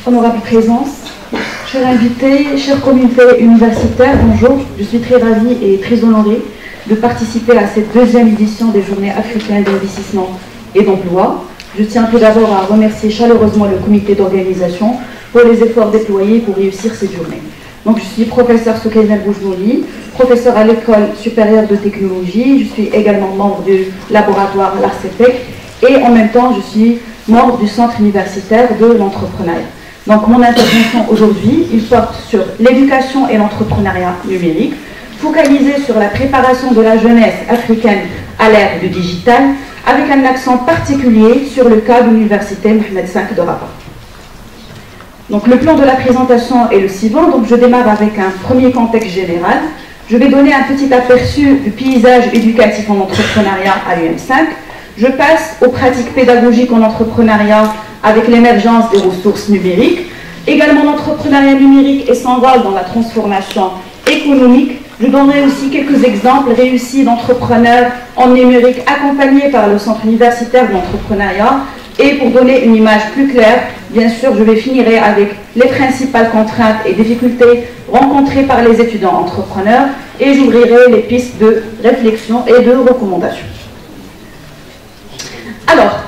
Honorable présence, chers invités, chère communauté universitaire, bonjour. Je suis très ravie et très honorée de participer à cette deuxième édition des Journées africaines d'investissement et d'emploi. Je tiens tout d'abord à remercier chaleureusement le comité d'organisation pour les efforts déployés pour réussir cette journée. Donc, je suis professeur Soukaina Boujnouli, professeur à l'École supérieure de technologie. Je suis également membre du laboratoire l'ARCEPEC et en même temps, je suis membre du Centre universitaire de l'entrepreneuriat. Donc, mon intervention aujourd'hui, il porte sur l'éducation et l'entrepreneuriat numérique, focalisé sur la préparation de la jeunesse africaine à l'ère du digital, avec un accent particulier sur le cas de l'université Mohamed V de Rabat. Donc, le plan de la présentation est le suivant. Donc, je démarre avec un premier contexte général. Je vais donner un petit aperçu du paysage éducatif en entrepreneuriat à l'UM5. Je passe aux pratiques pédagogiques en entrepreneuriat avec l'émergence des ressources numériques. Également l'entrepreneuriat numérique et son rôle dans la transformation économique. Je donnerai aussi quelques exemples réussis d'entrepreneurs en numérique accompagnés par le Centre universitaire de l'entrepreneuriat. Et pour donner une image plus claire, bien sûr, je vais finir avec les principales contraintes et difficultés rencontrées par les étudiants entrepreneurs et j'ouvrirai les pistes de réflexion et de recommandation. Alors,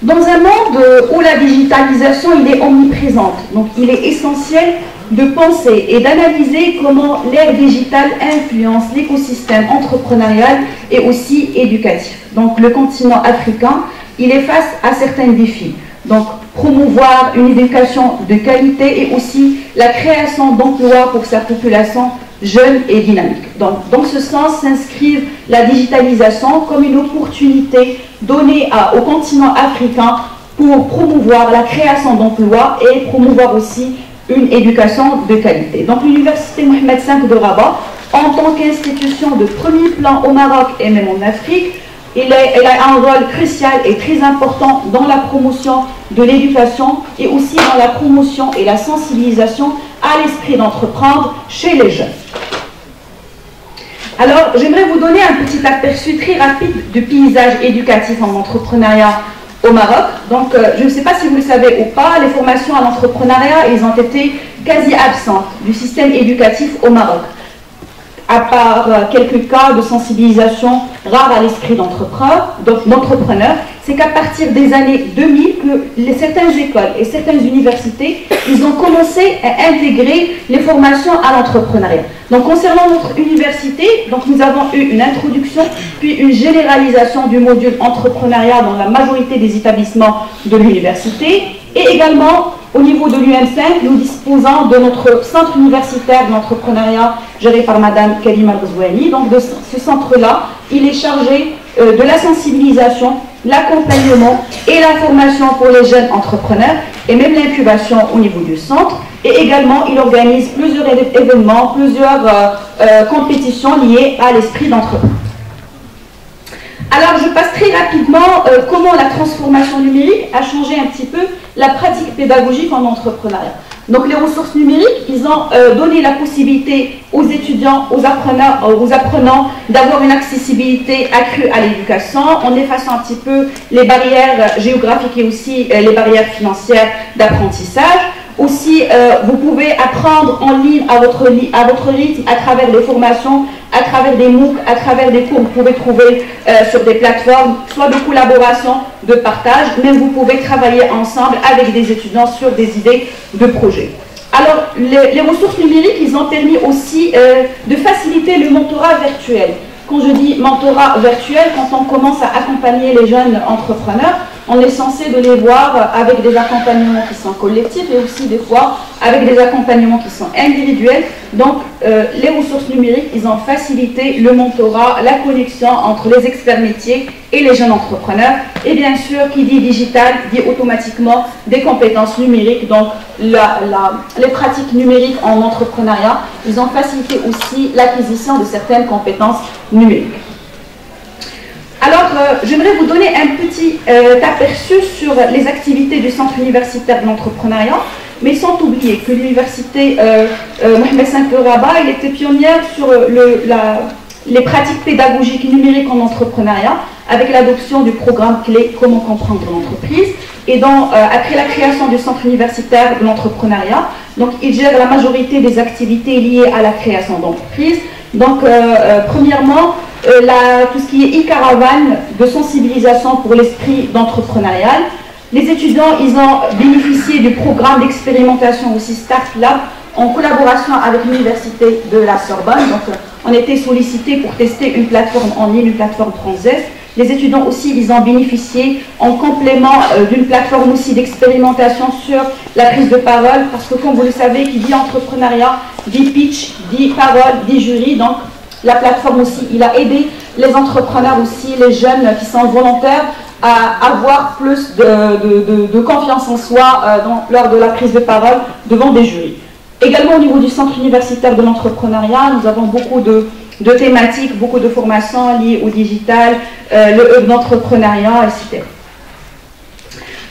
dans un monde où la digitalisation est omniprésente, donc il est essentiel de penser et d'analyser comment l'ère digitale influence l'écosystème entrepreneurial et aussi éducatif. Donc le continent africain, il est face à certains défis. Donc promouvoir une éducation de qualité et aussi la création d'emplois pour sa population jeune et dynamique. Donc dans ce sens s'inscrive la digitalisation comme une opportunité donnée au continent africain pour promouvoir la création d'emplois et promouvoir aussi une éducation de qualité. Donc l'université Mohamed V de Rabat, en tant qu'institution de premier plan au Maroc et même en Afrique, elle a un rôle crucial et très important dans la promotion de l'éducation et aussi dans la promotion et la sensibilisation à l'esprit d'entreprendre chez les jeunes. Alors, j'aimerais vous donner un petit aperçu très rapide du paysage éducatif en entrepreneuriat au Maroc. Donc, je ne sais pas si vous le savez ou pas, les formations à l'entrepreneuriat, elles ont été quasi absentes du système éducatif au Maroc. À part quelques cas de sensibilisation rares à l'esprit d'entrepreneur, c'est qu'à partir des années 2000, que certaines écoles et certaines universités, ils ont commencé à intégrer les formations à l'entrepreneuriat. Donc concernant notre université, donc nous avons eu une introduction, puis une généralisation du module entrepreneuriat dans la majorité des établissements de l'université, et également au niveau de l'UM5, nous disposons de notre centre universitaire de l'entrepreneuriat géré par Madame Kalima Ghazouani. Donc de ce centre-là, il est chargé de la sensibilisation, l'accompagnement et la formation pour les jeunes entrepreneurs et même l'incubation au niveau du centre. Et également, il organise plusieurs événements, plusieurs compétitions liées à l'esprit d'entreprise. Alors, je passe très rapidement comment la transformation numérique a changé un petit peu la pratique pédagogique en entrepreneuriat. Donc, les ressources numériques, ils ont donné la possibilité aux étudiants, aux apprenants d'avoir une accessibilité accrue à l'éducation en effaçant un petit peu les barrières géographiques et aussi les barrières financières d'apprentissage. Aussi, vous pouvez apprendre en ligne à votre rythme à travers des formations, à travers des MOOC, à travers des cours que vous pouvez trouver sur des plateformes, soit de collaboration, de partage, mais vous pouvez travailler ensemble avec des étudiants sur des idées de projet. Alors, les ressources numériques, ils ont permis aussi de faciliter le mentorat virtuel. Quand je dis mentorat virtuel, quand on commence à accompagner les jeunes entrepreneurs, on est censé de les voir avec des accompagnements qui sont collectifs et aussi des fois avec des accompagnements qui sont individuels. Donc, les ressources numériques, ils ont facilité le mentorat, la connexion entre les experts métiers et les jeunes entrepreneurs. Et bien sûr, qui dit digital, dit automatiquement des compétences numériques. Donc, les pratiques numériques en entrepreneuriat, ils ont facilité aussi l'acquisition de certaines compétences numériques. Alors, j'aimerais vous donner un petit aperçu sur les activités du Centre universitaire de l'entrepreneuriat, mais sans oublier que l'université Mohamed V de Rabat, elle était pionnière sur les pratiques pédagogiques numériques en entrepreneuriat avec l'adoption du programme clé Comment comprendre l'entreprise. Et donc, après la création du centre universitaire de l'entrepreneuriat, donc il gère la majorité des activités liées à la création d'entreprise. Donc, premièrement, tout ce qui est e-caravane de sensibilisation pour l'esprit d'entrepreneurial. Les étudiants, ils ont bénéficié du programme d'expérimentation aussi Start Lab en collaboration avec l'université de la Sorbonne. Donc, on était sollicités pour tester une plateforme en ligne, une plateforme transverse. Les étudiants aussi, ils ont bénéficié en complément d'une plateforme aussi d'expérimentation sur la prise de parole, parce que comme vous le savez, qui dit entrepreneuriat, dit pitch, dit parole, dit jury. Donc, la plateforme aussi, il a aidé les entrepreneurs aussi, les jeunes qui sont volontaires, à avoir plus de confiance en soi lors de la prise de parole devant des jurys. Également au niveau du centre universitaire de l'entrepreneuriat, nous avons beaucoup de thématiques, beaucoup de formations liées au digital, le hub d'entrepreneuriat, etc.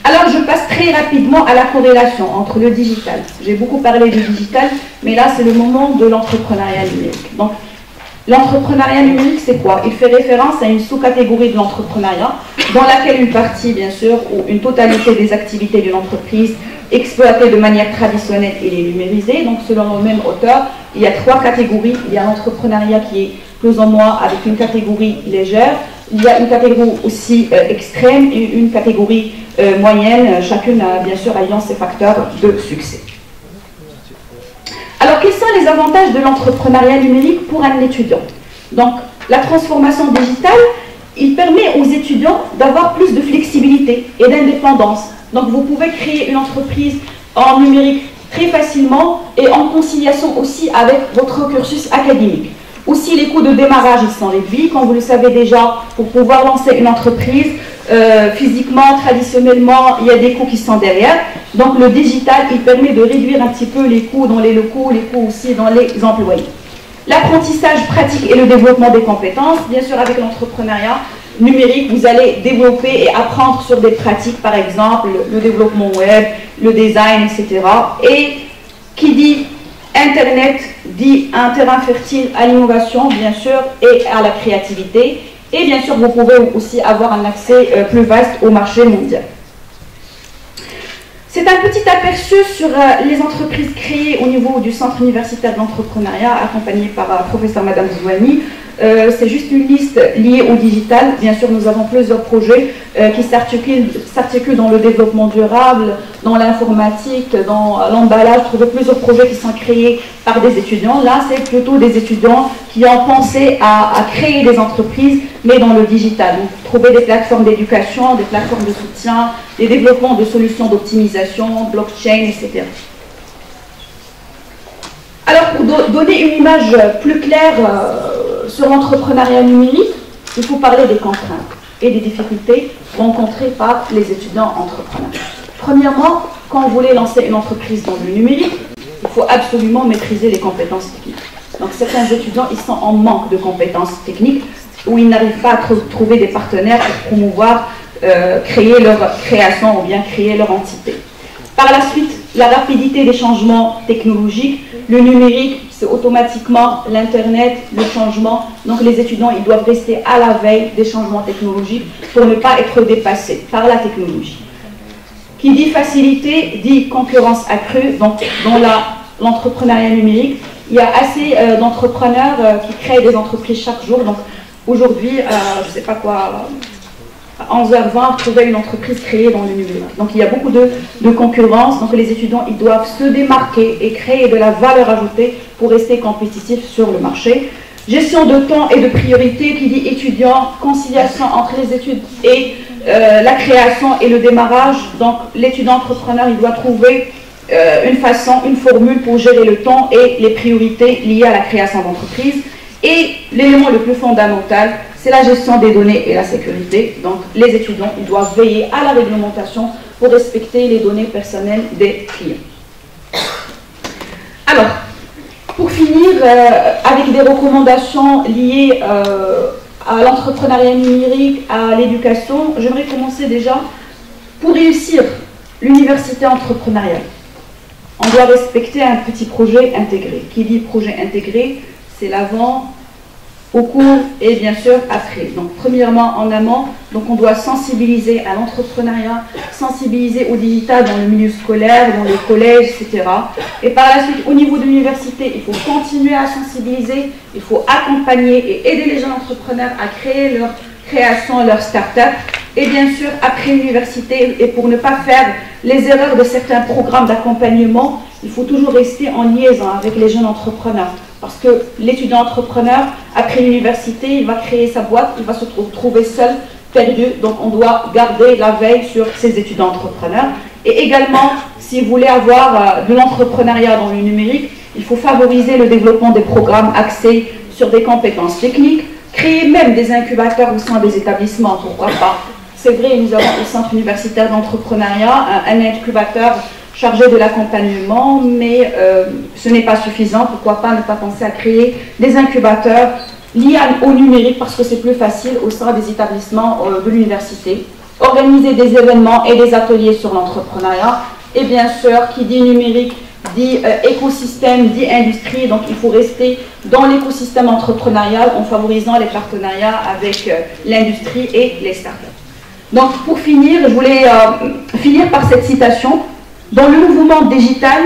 Alors je passe très rapidement à la corrélation entre le digital. J'ai beaucoup parlé du digital, mais là c'est le moment de l'entrepreneuriat numérique. Donc, l'entrepreneuriat numérique, c'est quoi? Il fait référence à une sous-catégorie de l'entrepreneuriat dans laquelle une partie, bien sûr, ou une totalité des activités d'une entreprise exploitées de manière traditionnelle et les numériser. Donc, selon le même auteur, il y a 3 catégories. Il y a l'entrepreneuriat qui est plus ou moins avec une catégorie légère. Il y a une catégorie aussi extrême et une catégorie moyenne, chacune, bien sûr, ayant ses facteurs de succès. Alors, quels sont les avantages de l'entrepreneuriat numérique pour un étudiant? Donc, la transformation digitale, il permet aux étudiants d'avoir plus de flexibilité et d'indépendance. Donc, vous pouvez créer une entreprise en numérique très facilement et en conciliation aussi avec votre cursus académique. Aussi, les coûts de démarrage, ils sont réduits. Comme vous le savez déjà, pour pouvoir lancer une entreprise, physiquement, traditionnellement, il y a des coûts qui sont derrière. Donc, le digital, il permet de réduire un petit peu les coûts dans les locaux, les coûts aussi dans les employés. L'apprentissage pratique et le développement des compétences. Bien sûr, avec l'entrepreneuriat numérique, vous allez développer et apprendre sur des pratiques, par exemple, le développement web, le design, etc. Et qui dit Internet dit un terrain fertile à l'innovation, bien sûr, et à la créativité. Et bien sûr, vous pouvez aussi avoir un accès plus vaste au marché mondial. C'est un petit aperçu sur les entreprises créées au niveau du Centre universitaire de l'entrepreneuriat, accompagné par professeur Madame Zouani. C'est juste une liste liée au digital. Bien sûr, nous avons plusieurs projets qui s'articulent dans le développement durable, dans l'informatique, dans l'emballage. Trouver plusieurs projets qui sont créés par des étudiants. Là, c'est plutôt des étudiants qui ont pensé à créer des entreprises, mais dans le digital. Donc, trouver des plateformes d'éducation, des plateformes de soutien, des développements de solutions d'optimisation, blockchain, etc. Alors, pour donner une image plus claire sur l'entrepreneuriat numérique, il faut parler des contraintes et des difficultés rencontrées par les étudiants entrepreneurs. Premièrement, quand vous voulez lancer une entreprise dans le numérique, il faut absolument maîtriser les compétences techniques. Donc certains étudiants, ils sont en manque de compétences techniques où ils n'arrivent pas à trouver des partenaires pour promouvoir, créer leur création ou bien créer leur entité. Par la suite, la rapidité des changements technologiques, le numérique, c'est automatiquement l'Internet, le changement. Donc les étudiants, ils doivent rester à la veille des changements technologiques pour ne pas être dépassés par la technologie. Qui dit facilité, dit concurrence accrue. Donc dans l'entrepreneuriat numérique, il y a assez d'entrepreneurs qui créent des entreprises chaque jour. Donc aujourd'hui, je ne sais pas quoi, à 11h20, trouver une entreprise créée dans le numérique. Donc il y a beaucoup de concurrence. Donc les étudiants, ils doivent se démarquer et créer de la valeur ajoutée pour rester compétitifs sur le marché. Gestion de temps et de priorité, qui dit étudiant, conciliation entre les études et la création et le démarrage. Donc l'étudiant entrepreneur, il doit trouver une façon, une formule pour gérer le temps et les priorités liées à la création d'entreprise. Et l'élément le plus fondamental, c'est la gestion des données et la sécurité. Donc les étudiants, ils doivent veiller à la réglementation pour respecter les données personnelles des clients. Alors, pour finir, avec des recommandations liées à l'entrepreneuriat numérique, à l'éducation, j'aimerais commencer déjà. Pour réussir l'université entrepreneuriale, on doit respecter un petit projet intégré. Qui dit projet intégré, c'est l'avant, au cours et bien sûr après. Donc premièrement en amont, donc on doit sensibiliser à l'entrepreneuriat, sensibiliser au digital dans le milieu scolaire, dans les collèges, etc. Et par la suite, au niveau de l'université, il faut continuer à sensibiliser, il faut accompagner et aider les jeunes entrepreneurs à créer leur création, leur start-up. Et bien sûr, après l'université, et pour ne pas faire les erreurs de certains programmes d'accompagnement, il faut toujours rester en liaison avec les jeunes entrepreneurs. Parce que l'étudiant entrepreneur, après l'université, il va créer sa boîte, il va se trouver seul, perdu. Donc on doit garder la veille sur ces étudiants entrepreneurs. Et également, si vous voulez avoir de l'entrepreneuriat dans le numérique, il faut favoriser le développement des programmes axés sur des compétences techniques, créer même des incubateurs au sein des établissements, pourquoi pas. C'est vrai, nous avons au Centre universitaire d'entrepreneuriat un incubateur chargé de l'accompagnement, mais ce n'est pas suffisant. Pourquoi pas ne pas penser à créer des incubateurs liés au numérique parce que c'est plus facile au sein des établissements de l'université. Organiser des événements et des ateliers sur l'entrepreneuriat. Et bien sûr, qui dit numérique, dit écosystème, dit industrie. Donc il faut rester dans l'écosystème entrepreneurial en favorisant les partenariats avec l'industrie et les startups. Donc pour finir, je voulais finir par cette citation. Dans le mouvement digital,